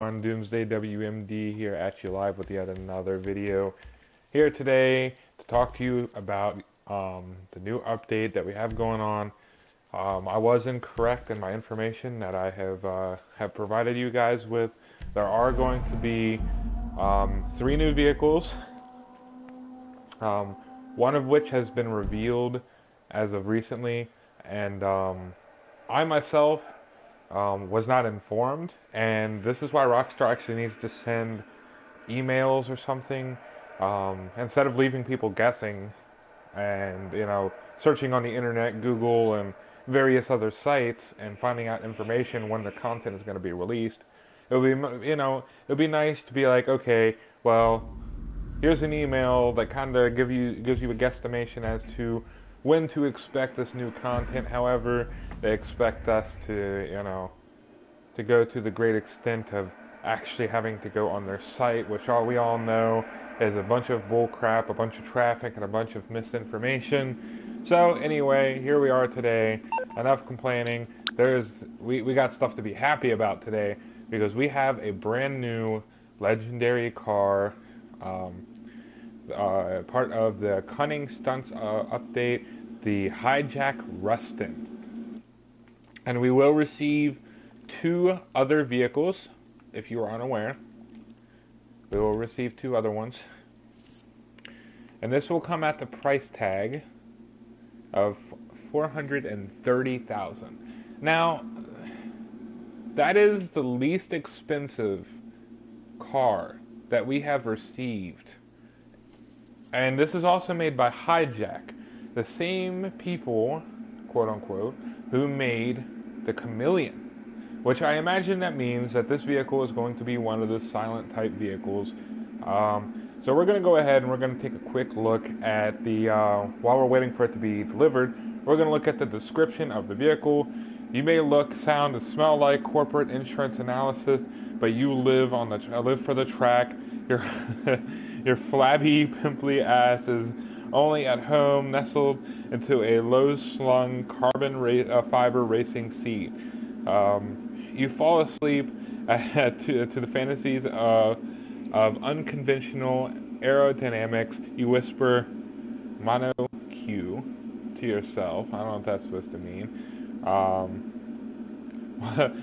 On Doomsday WMD here at you live with yet another video. Here today to talk to you about the new update that we have going on. I was incorrect in my information that I have provided you guys with. There are going to be 3 new vehicles, um, one of which has been revealed as of recently, and I myself was not informed, and this is why Rockstar actually needs to send emails or something, instead of leaving people guessing and searching on the internet, Google, and various other sites and finding out information when the content is going to be released. It would be it would be nice to be like, okay, well, here's an email that kind of gives you a guesstimation as to when to expect this new content. However, they expect us to go to the great extent of actually having to go on their site, which we all know is a bunch of bullcrap, a bunch of traffic, and a bunch of misinformation. So anyway, here we are today. Enough complaining. We got stuff to be happy about today because we have a brand new legendary car, part of the Cunning Stunts update, the Hijack Rustin. And we will receive 2 other vehicles, if you are unaware. We will receive 2 other ones. And this will come at the price tag of $430,000. Now, that is the least expensive car that we have received. And this is also made by Hijack, the same people, quote unquote, who made the Chameleon. Which I imagine that means that this vehicle is going to be one of the silent type vehicles. So we're going to go ahead and we're going to take a quick look at the, while we're waiting for it to be delivered, we're going to look at the description of the vehicle. You may look, sound, and smell like corporate insurance analysis, but you live for the track. Your, your flabby, pimply ass is only at home, nestled into a low-slung carbon fiber racing seat. You fall asleep to the fantasies of unconventional aerodynamics. You whisper mono Q to yourself. I don't know what that's supposed to mean.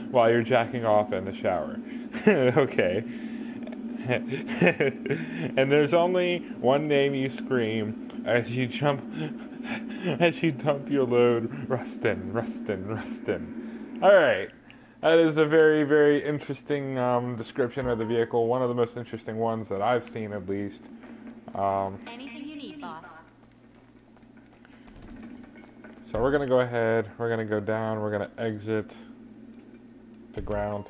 While you're jacking off in the shower. Okay. And there's only one name you scream as you dump your load. Rustin, Rustin, Rustin. Alright. That is a very, very interesting description of the vehicle. One of the most interesting ones that I've seen, at least. Anything you need, boss. So we're going to go ahead. We're going to go down. We're going to exit the ground.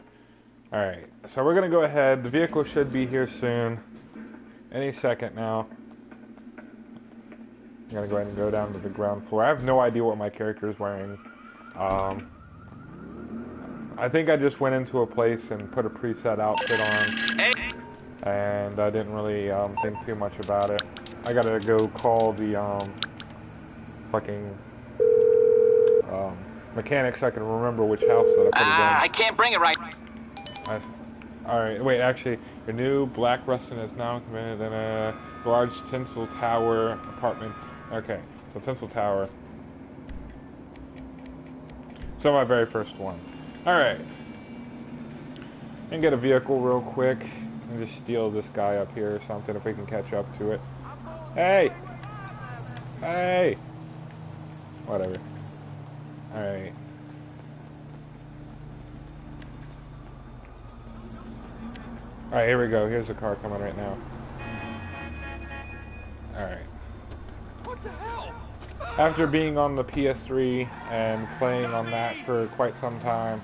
Alright. So we're going to go ahead. The vehicle should be here soon. Any second now. I'm going to go ahead and go down to the ground floor. I have no idea what my character is wearing. I think I just went into a place and put a preset outfit on, and I didn't really think too much about it. I gotta go call the fucking mechanic so I can remember which house that I put it in. I can't bring it right. Alright, wait, actually, your new black Rustin is now committed in a large tinsel tower apartment. Okay, so tinsel tower. So my very first one. Alright. And get a vehicle real quick. And just steal this guy up here or something if we can catch up to it. Hey! Hey! Whatever. Alright. Alright, here we go. Here's the car coming right now. Alright. What the hell? After being on the PS3 and playing on that for quite some time,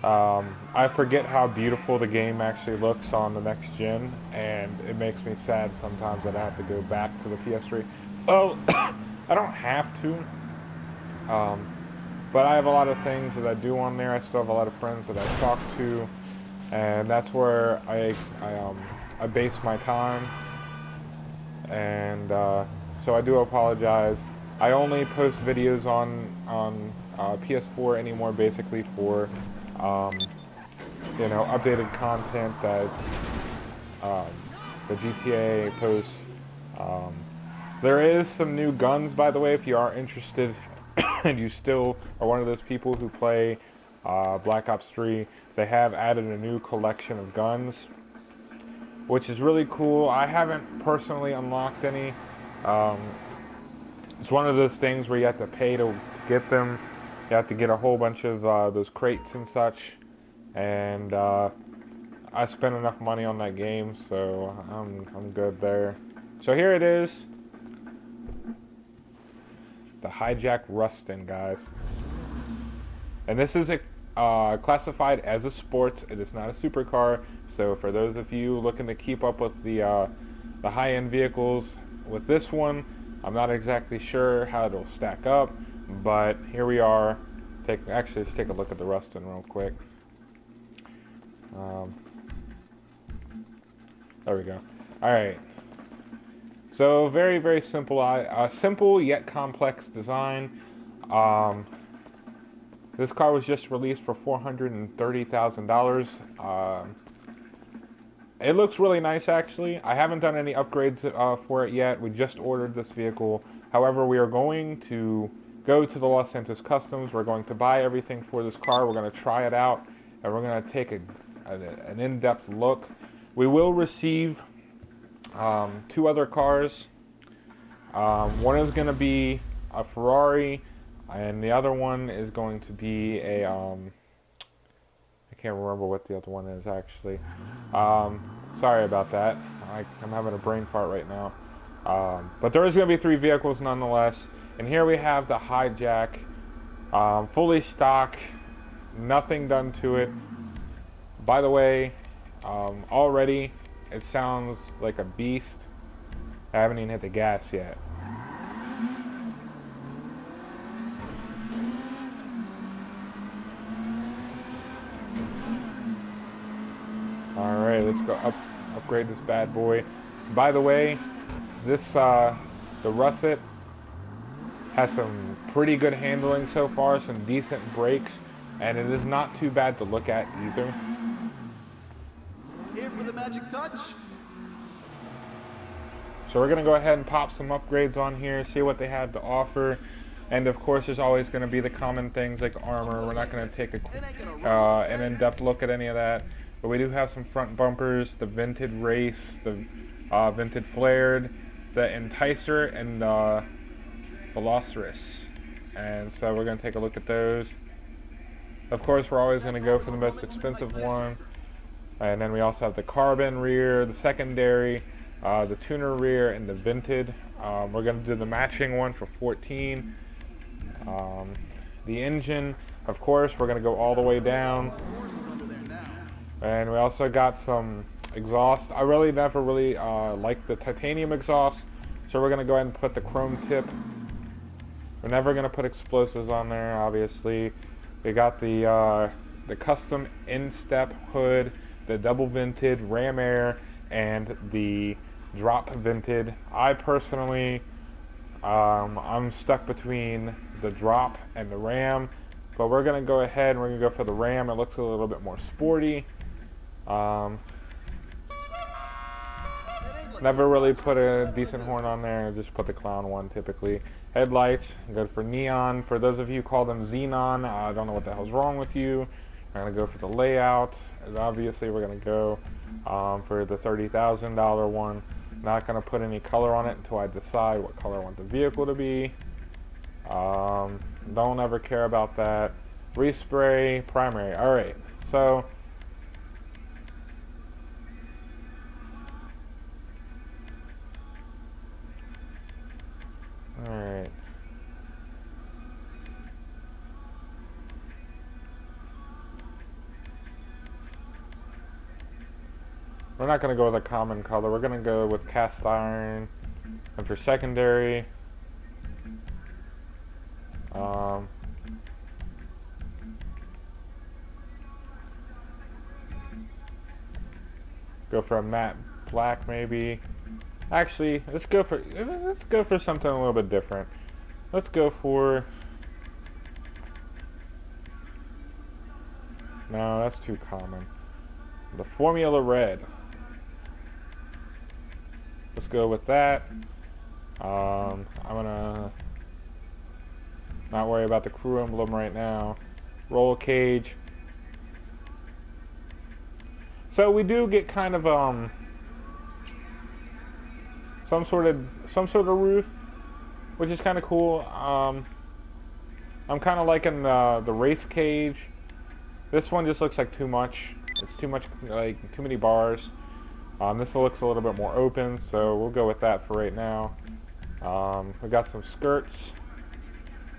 I forget how beautiful the game actually looks on the next gen, and it makes me sad sometimes that I have to go back to the PS3. Oh, I don't have to, but I have a lot of things that I do on there. I still have a lot of friends that I talk to, and that's where I base my time, and so I do apologize. I only post videos on PS4 anymore, basically for you know, updated content that um, the GTA posts. Um, there is some new guns, by the way, if you are interested and you still are one of those people who play Black Ops 3. They have added a new collection of guns, which is really cool. I haven't personally unlocked any. Um, it's one of those things where you have to pay to get them. You have to get a whole bunch of those crates and such. And I spent enough money on that game, so I'm good there. So here it is, the Hijack Rustin, guys. And this is classified as a sports. It is not a supercar. So for those of you looking to keep up with the high-end vehicles, with this one, I'm not exactly sure how it'll stack up, but here we are. Actually, let's take a look at the Rustin real quick. There we go. All right. So very, very simple. Simple yet complex design. This car was just released for $430,000. It looks really nice, actually. I haven't done any upgrades for it yet. We just ordered this vehicle. However, we are going to go to the Los Santos Customs. We're going to buy everything for this car. We're going to try it out, and we're going to take an in-depth look. We will receive 2 other cars. One is going to be a Ferrari, and the other one is going to be a I can't remember what the other one is, actually. Sorry about that. I'm having a brain fart right now. But there is going to be 3 vehicles nonetheless. And here we have the Hijack, fully stock, nothing done to it. By the way, already it sounds like a beast. I haven't even hit the gas yet. Alright, let's go upgrade this bad boy. By the way, this the Russet has some pretty good handling so far, some decent brakes, and it is not too bad to look at either. Here for the magic touch. So we're going to go ahead and pop some upgrades on here, see what they have to offer. And of course, there's always going to be the common things like armor. We're not going to take an in-depth look at any of that. But we do have some front bumpers, the Vintage Race, the Vintage Flared, the Enticer, and the Velociraptor. And so we're going to take a look at those. Of course, we're always going to go for the most expensive one. And then we also have the Carbon rear, the secondary, the tuner rear, and the Vintage. We're going to do the matching one for 14. The engine, of course, we're going to go all the way down. And we also got some exhaust. I never really liked the titanium exhaust, so we're going to go ahead and put the chrome tip. We're never going to put explosives on there, obviously. We got the custom instep hood, the double vented ram air, and the drop vented. I personally, I'm stuck between the drop and the ram, but we're going to go ahead and we're going to go for the ram. It looks a little bit more sporty. Never really put a decent horn on there, just put the clown one typically. Headlights, good for neon. For those of you who call them xenon, I don't know what the hell's wrong with you. We're going to go for the layout, and obviously we're going to go for the $30,000 one. Not going to put any color on it until I decide what color I want the vehicle to be. Don't ever care about that. Respray, primary. Alright, so alright. We're not going to go with a common color. We're going to go with cast iron. And for secondary, go for a matte black maybe. Actually, let's go for something a little bit different. Let's go for, no, that's too common. The Formula Red. Let's go with that. I'm gonna not worry about the crew emblem right now. Roll cage. So we do get kind of some sort of roof, which is kind of cool. I'm kind of liking the race cage. This one just looks like too much. It's too much, like too many bars. This looks a little bit more open, so we'll go with that for right now. We got some skirts.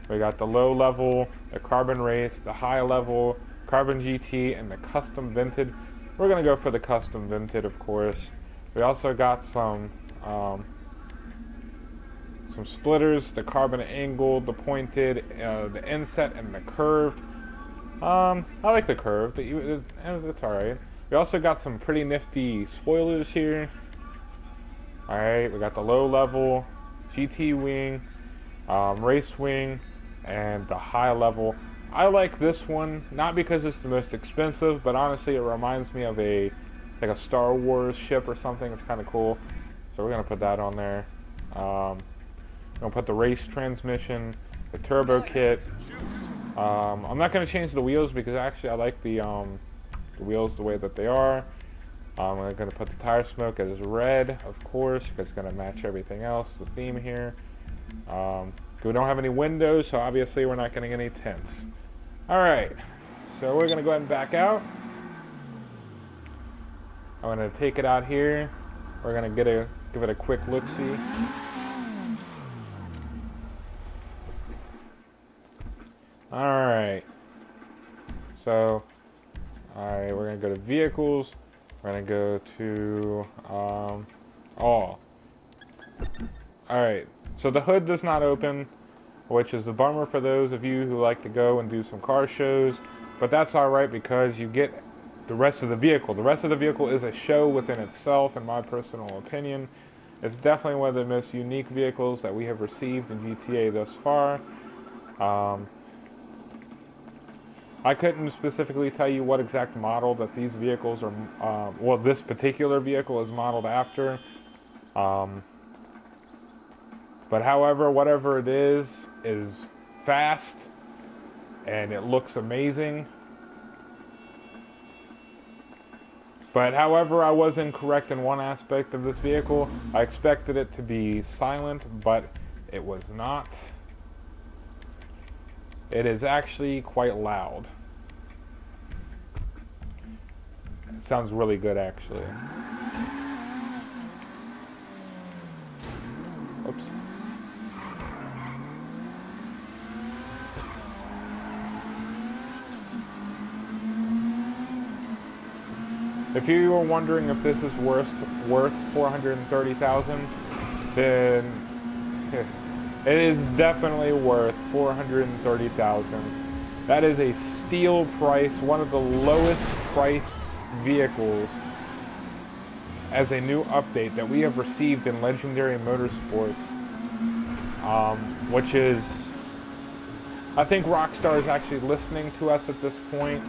We got the low level, the carbon race, the high level, carbon GT, and the custom vinted. We're gonna go for the custom vinted, of course. We also got some splitters, the carbon angled, the pointed, the inset, and the curved. I like the curved. It's alright. We also got some pretty nifty spoilers here. Alright, we got the low level, GT wing, race wing, and the high level. I like this one, not because it's the most expensive, but honestly it reminds me of like a Star Wars ship or something. It's kind of cool. So we're going to put that on there. I'm going to put the race transmission, the turbo kit. I'm not going to change the wheels because actually I like the wheels the way that they are. I'm going to put the tire smoke as red, of course, because it's going to match everything else, the theme here. We don't have any windows, so obviously we're not getting any tints. Alright, so we're going to go ahead and back out. I'm going to take it out here. We're going to give it a quick look-see. Alright, so, alright, we're going to go to vehicles. We're going to go to all. Alright, so the hood does not open, which is a bummer for those of you who like to go and do some car shows, but that's alright because you get the rest of the vehicle. The rest of the vehicle is a show within itself, in my personal opinion. It's definitely one of the most unique vehicles that we have received in GTA thus far. I couldn't specifically tell you what exact model that these vehicles are, well, this particular vehicle is modeled after. But however, whatever it is fast, and it looks amazing. But however, I was incorrect in one aspect of this vehicle. I expected it to be silent, but it was not. It is actually quite loud. It sounds really good, actually. Oops. If you were wondering if this is worth $430,000, then it is definitely worth $430,000. That is a steal price, one of the lowest priced vehicles as a new update that we have received in Legendary Motorsports, which is, I think Rockstar is actually listening to us at this point.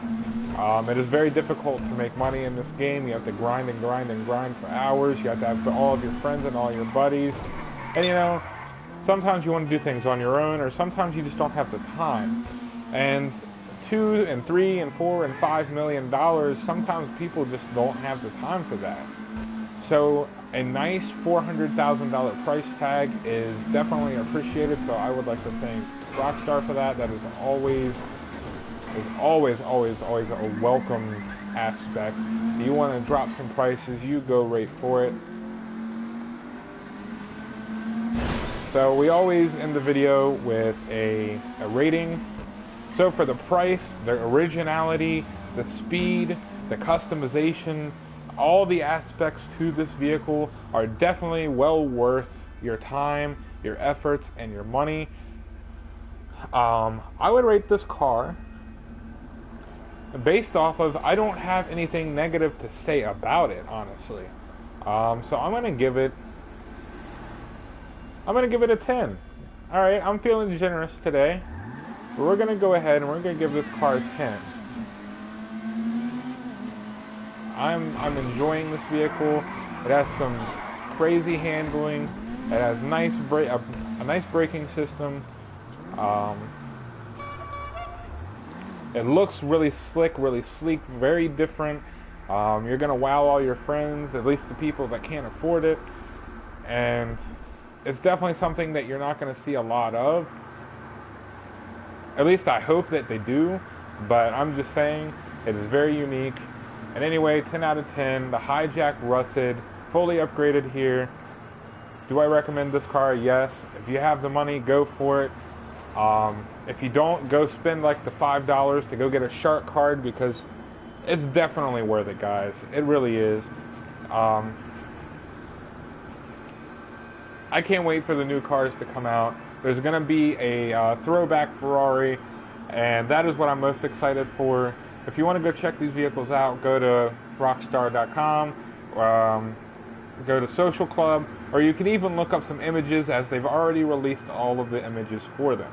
It is very difficult to make money in this game. You have to grind and grind and grind for hours. You have to have all of your friends and all your buddies. And you know, sometimes you want to do things on your own, or sometimes you just don't have the time. And $2 and $3 and $4 and $5 million, sometimes people just don't have the time for that. So a nice $400,000 price tag is definitely appreciated. So I would like to thank Rockstar for that. That is always a welcomed aspect. If you want to drop some prices, you go right for it. So we always end the video with a rating. So for the price, the originality, the speed, the customization, all the aspects to this vehicle are definitely well worth your time, your efforts, and your money. I would rate this car based off of, I don't have anything negative to say about it, honestly. So I'm gonna give it a 10. Alright, I'm feeling generous today. We're gonna go ahead and we're gonna give this car a 10. I'm enjoying this vehicle. It has some crazy handling. It has a nice braking system. Um, it looks really slick, really sleek, very different. You're gonna wow all your friends, at least the people that can't afford it. And it's definitely something that you're not gonna see a lot of. At least I hope that they do, but I'm just saying it is very unique. And anyway, 10 out of 10, the Hijack Rusted, fully upgraded here. Do I recommend this car? Yes. If you have the money, go for it. If you don't, go spend like the $5 to go get a shark card, because it's definitely worth it, guys. It really is. I can't wait for the new cars to come out. There's going to be a throwback Ferrari, and that is what I'm most excited for. If you want to go check these vehicles out, go to rockstar.com, go to Social Club, or you can even look up some images, as they've already released all of the images for them.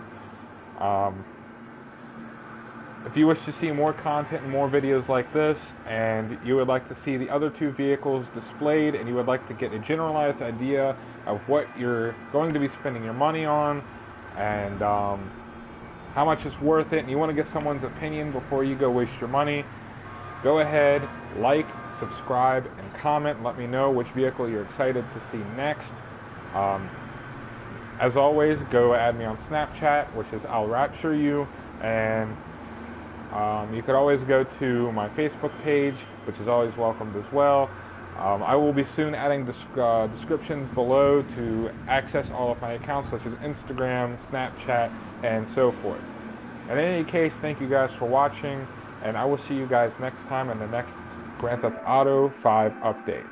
If you wish to see more content and more videos like this, and you would like to see the other two vehicles displayed, and you would like to get a generalized idea of what you're going to be spending your money on, and how much it's worth it, and you want to get someone's opinion before you go waste your money, go ahead, like, subscribe, and comment. Let me know which vehicle you're excited to see next. As always, go add me on Snapchat, which is I'll Rapture You, and you could always go to my Facebook page, which is always welcomed as well. I will be soon adding descriptions below to access all of my accounts, such as Instagram, Snapchat, and so forth. In any case, thank you guys for watching, and I will see you guys next time in the next Grand Theft Auto 5 update.